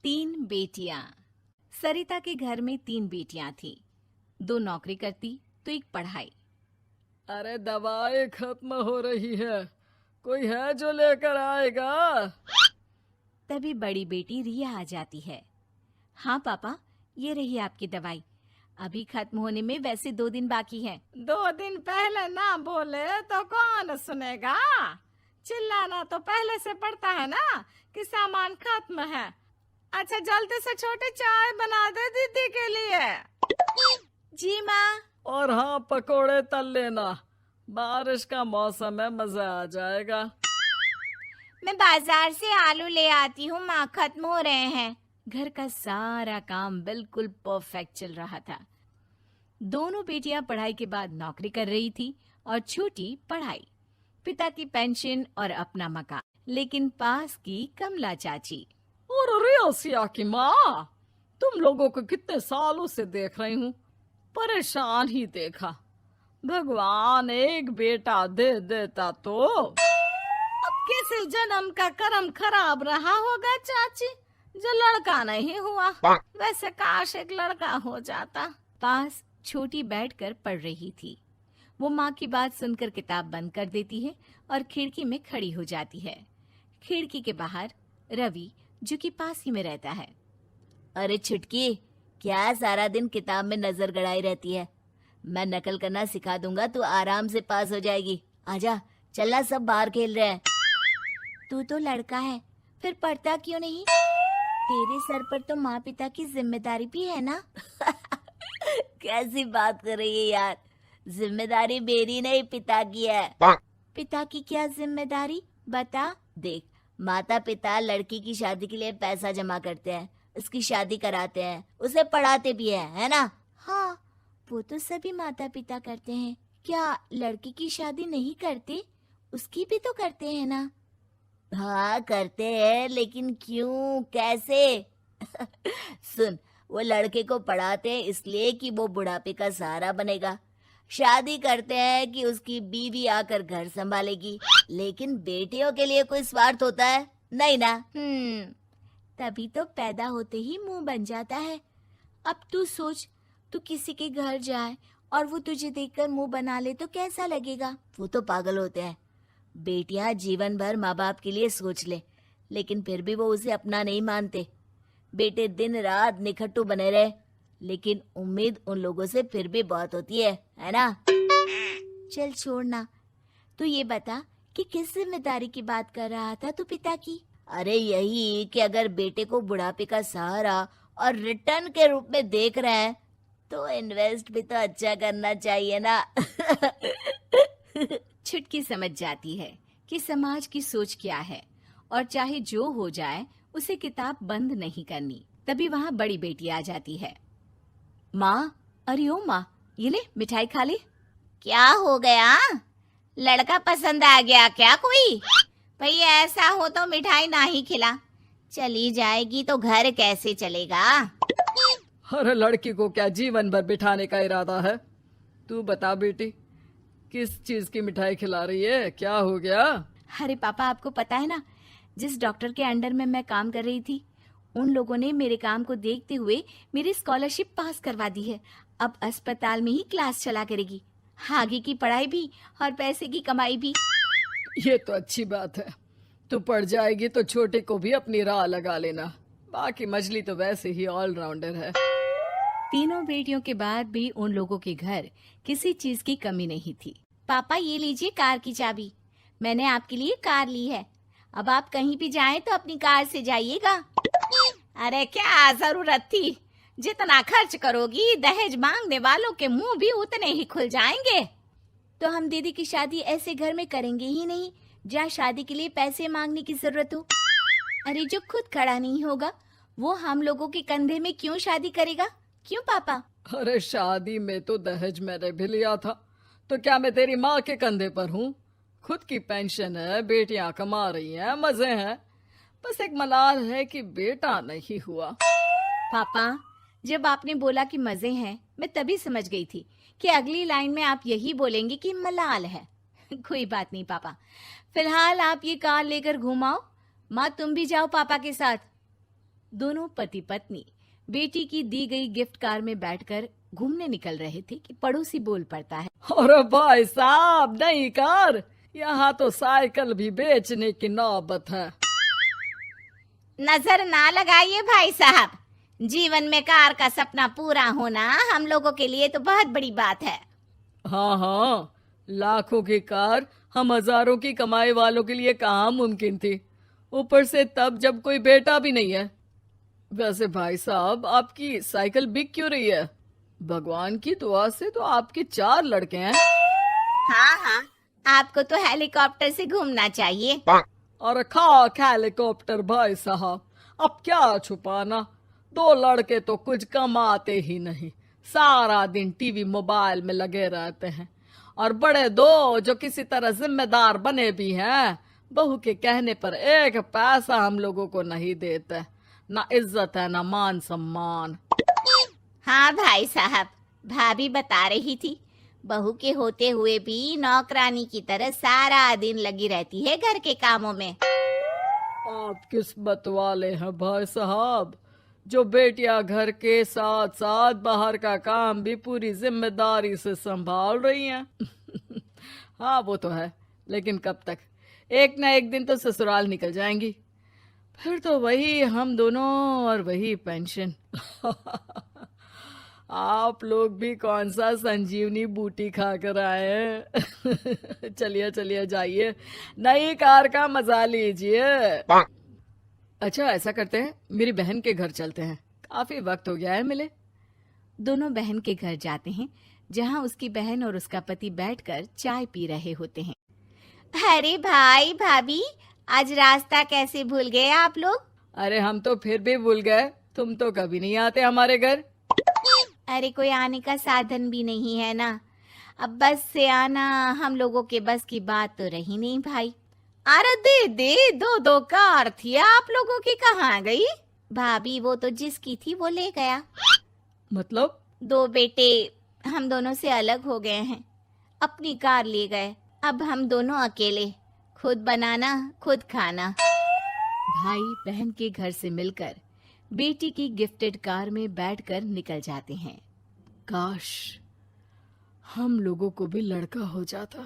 तीन बेटियां। सरिता के घर में तीन बेटियां थीं। दो नौकरी करती तो एक पढ़ाई। अरे दवाई खत्म हो रही है, कोई है जो लेकर आएगा? तभी बड़ी बेटी रिया आ जाती है। हाँ पापा, ये रही आपकी दवाई। अभी खत्म होने में वैसे 2 दिन बाकी है। 2 दिन पहले ना बोले तो कौन सुनेगा? चिल्लाना तो पहले से पड़ता है ना कि सामान खत्म है। अच्छा जल्दी से छोटी चाय बना दे दीदी के लिए। जी माँ। और हाँ, पकोड़े तल लेना, बारिश का मौसम है, मजा आ जाएगा। मैं बाजार से आलू ले आती हूँ माँ, खत्म हो रहे हैं। घर का सारा काम बिल्कुल परफेक्ट चल रहा था। दोनों बेटियां पढ़ाई के बाद नौकरी कर रही थी और छोटी पढ़ाई, पिता की पेंशन और अपना मकान। लेकिन पास की कमला चाची। और रियासिया की माँ, तुम लोगों को कितने सालों से देख रही हूँ, परेशान ही देखा। भगवान एक बेटा दे देता तो। अब किसी जन्म का कर्म खराब रहा होगा चाची, जो लड़का नहीं हुआ। वैसे काश एक लड़का हो जाता। पास छोटी बैठकर पढ़ रही थी। वो माँ की बात सुनकर किताब बंद कर देती है और खिड़की में खड़ी हो जाती है। खिड़की के बाहर रवि, जो कि पास ही में रहता है। अरे छुटकी, क्या सारा दिन किताब में नजर गड़ाई रहती है? मैं नकल करना सिखा दूंगा, तू आराम से पास हो जाएगी। आजा, चलना, सब बाहर खेल रहे हैं। तू तो लड़का है, फिर पढ़ता क्यों नहीं? तेरे सर पर तो माँ पिता की जिम्मेदारी भी है ना। कैसी बात कर रही है यार? जिम्मेदारी मेरी नहीं, पिता की है। पिता की क्या जिम्मेदारी, बता। देख, माता पिता लड़की की शादी के लिए पैसा जमा करते हैं, उसकी शादी कराते हैं, उसे पढ़ाते भी है ना? हाँ, वो तो सभी माता पिता करते हैं। क्या लड़की की शादी नहीं करते? उसकी भी तो करते हैं ना। हाँ करते हैं, लेकिन क्यों, कैसे? सुन, वो लड़के को पढ़ाते हैं इसलिए कि वो बुढ़ापे का सहारा बनेगा। शादी करते हैं कि उसकी बीवी आकर घर संभालेगी। लेकिन बेटियों के लिए कोई स्वार्थ होता है? नहीं ना। तभी तो पैदा होते ही मुंह बन जाता है। अब तू सोच, तू किसी के घर जाए और वो तुझे देखकर मुंह बना ले तो कैसा लगेगा? वो तो पागल होते हैं। बेटियां जीवन भर माँ बाप के लिए सोच ले, लेकिन फिर भी वो उसे अपना नहीं मानते। बेटे दिन रात निखट्टू बने रहे, लेकिन उम्मीद उन लोगों से फिर भी बहुत होती है ना? चल छोड़ना, तू ये बता कि किस जिम्मेदारी की बात कर रहा था तू पिता की? अरे यही कि अगर बेटे को बुढ़ापे का सहारा और रिटर्न के रूप में देख रहे हैं तो इन्वेस्ट भी तो अच्छा करना चाहिए ना। छुटकी समझ जाती है कि समाज की सोच क्या है और चाहे जो हो जाए उसे किताब बंद नहीं करनी। तभी वहाँ बड़ी बेटी आ जाती है। माँ, अरे ओ माँ, ये ले मिठाई खा ले। क्या हो गया? लड़का पसंद आ गया क्या कोई? भाई ऐसा हो तो मिठाई ना ही खिला, चली जाएगी तो घर कैसे चलेगा? अरे लड़की को क्या जीवन भर बिठाने का इरादा है? तू बता बेटी, किस चीज की मिठाई खिला रही है? क्या हो गया? अरे पापा, आपको पता है ना, जिस डॉक्टर के अंडर में मैं काम कर रही थी, उन लोगों ने मेरे काम को देखते हुए मेरी स्कॉलरशिप पास करवा दी है। अब अस्पताल में ही क्लास चला करेगी, आगे की पढ़ाई भी और पैसे की कमाई भी। ये तो अच्छी बात है। तू पढ़ जाएगी तो छोटे को भी अपनी राह लगा लेना। बाकी मछली तो वैसे ही ऑलराउंडर है। तीनों बेटियों के बाद भी उन लोगों के घर किसी चीज की कमी नहीं थी। पापा, ये लीजिए कार की चाबी, मैंने आपके लिए कार ली है। अब आप कहीं भी जाएं तो अपनी कार से जाइएगा। अरे क्या जरूरत थी? जितना खर्च करोगी दहेज मांगने वालों के मुंह भी उतने ही खुल जाएंगे। तो हम दीदी की शादी ऐसे घर में करेंगे ही नहीं जहाँ शादी के लिए पैसे मांगने की जरूरत हो। अरे जो खुद खड़ा नहीं होगा वो हम लोगों के कंधे में क्यों शादी करेगा? क्यों पापा? अरे शादी में तो दहेज मैंने भी लिया था, तो क्या मैं तेरी माँ के कंधे पर हूँ? खुद की पेंशन है, बेटियां कमा रही हैं, मजे हैं। बस एक मलाल है कि बेटा नहीं हुआ। पापा, जब आपने बोला कि मजे हैं, मैं तभी समझ गई थी कि अगली लाइन में आप यही बोलेंगे कि मलाल है। कोई बात नहीं पापा, फिलहाल आप ये कार लेकर घुमाओ। माँ, तुम भी जाओ पापा के साथ। दोनों पति पत्नी बेटी की दी गई गिफ्ट कार में बैठकर घूमने निकल रहे थे कि पड़ोसी बोल पड़ता है। अरे भाई साहब, नई कार, यहाँ तो साइकिल भी बेचने की नौबत है। नजर ना लगाइए भाई साहब, जीवन में कार का सपना पूरा होना हम लोगों के लिए तो बहुत बड़ी बात है। हाँ हाँ, लाखों की कार हम हजारों की कमाई वालों के लिए कहाँ मुमकिन थी, ऊपर से तब जब कोई बेटा भी नहीं है। वैसे भाई साहब, आपकी साइकिल बिक क्यों रही है? भगवान की दुआ से तो आपके 4 लड़के हैं। हाँ हाँ, आपको तो हेलीकॉप्टर से घूमना चाहिए। और खाक हेलीकॉप्टर भाई साहब, अब क्या छुपाना, 2 लड़के तो कुछ कमाते ही नहीं, सारा दिन टीवी मोबाइल में लगे रहते हैं। और बड़े 2 जो किसी तरह जिम्मेदार बने भी हैं, बहू के कहने पर 1 पैसा हम लोगों को नहीं देते, ना इज्जत है ना मान सम्मान। हाँ भाई साहब, भाभी बता रही थी, बहू के होते हुए भी नौकरानी की तरह सारा दिन लगी रहती है घर के कामों में। आप किस्मत वाले हैं भाई साहब, जो बेटियां घर के साथ साथ बाहर का काम भी पूरी जिम्मेदारी से संभाल रही हैं। हाँ वो तो है, लेकिन कब तक? एक ना एक दिन तो ससुराल निकल जाएंगी, फिर तो वही हम दोनों और वही पेंशन। आप लोग भी कौन सा संजीवनी बूटी खा कर आए हैं? चलिए चलिए, जाइए, नई कार का मजा लीजिए। अच्छा ऐसा करते हैं, मेरी बहन के घर चलते हैं, काफी वक्त हो गया है मिले। दोनों बहन के घर जाते हैं, जहाँ उसकी बहन और उसका पति बैठकर चाय पी रहे होते हैं। अरे भाई भाभी, आज रास्ता कैसे भूल गए आप लोग? अरे हम तो फिर भी भूल गए, तुम तो कभी नहीं आते हमारे घर। अरे कोई आने का साधन भी नहीं है ना, अब बस से आना हम लोगों के बस की बात तो रही नहीं भाई। अरे दीदी, 2 कार थी आप लोगों की, कहाँ गई? भाभी वो तो जिसकी थी वो ले गया। मतलब? 2 बेटे हम दोनों से अलग हो गए हैं, अपनी कार ले गए, अब हम दोनों अकेले, खुद बनाना खुद खाना। भाई बहन के घर से मिलकर बेटी की गिफ्टेड कार में बैठकर निकल जाते हैं। काश हम लोगों को भी लड़का हो जाता।